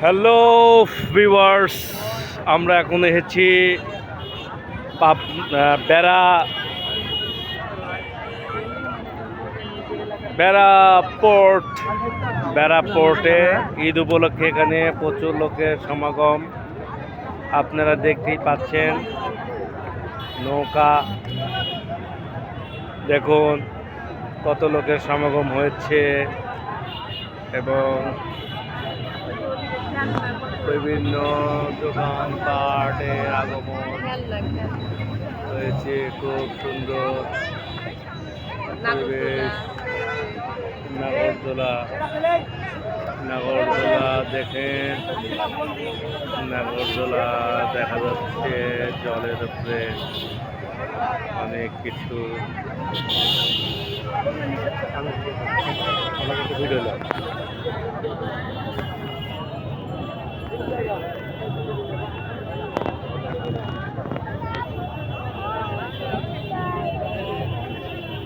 Hello viewers, আমরা এখন এসেছি বেড়া বেড়া পোর্ট বেড়া পোর্টে ঈদ উপলক্ষে এখানে প্রচুর লোকের সমাগম আপনারা দেখতেই পাচ্ছেন। নৌকা দেখুন কত লোকের সমাগম হয়েছে এবং বিভিন্ন দোকানপাটের আগমন হয়েছে। খুব সুন্দর পরিবেশ। নাগরদোলা দেখেন, নাগরদোলা দেখা যাচ্ছে জলের উপরে অনেক কিছু। ভিডিও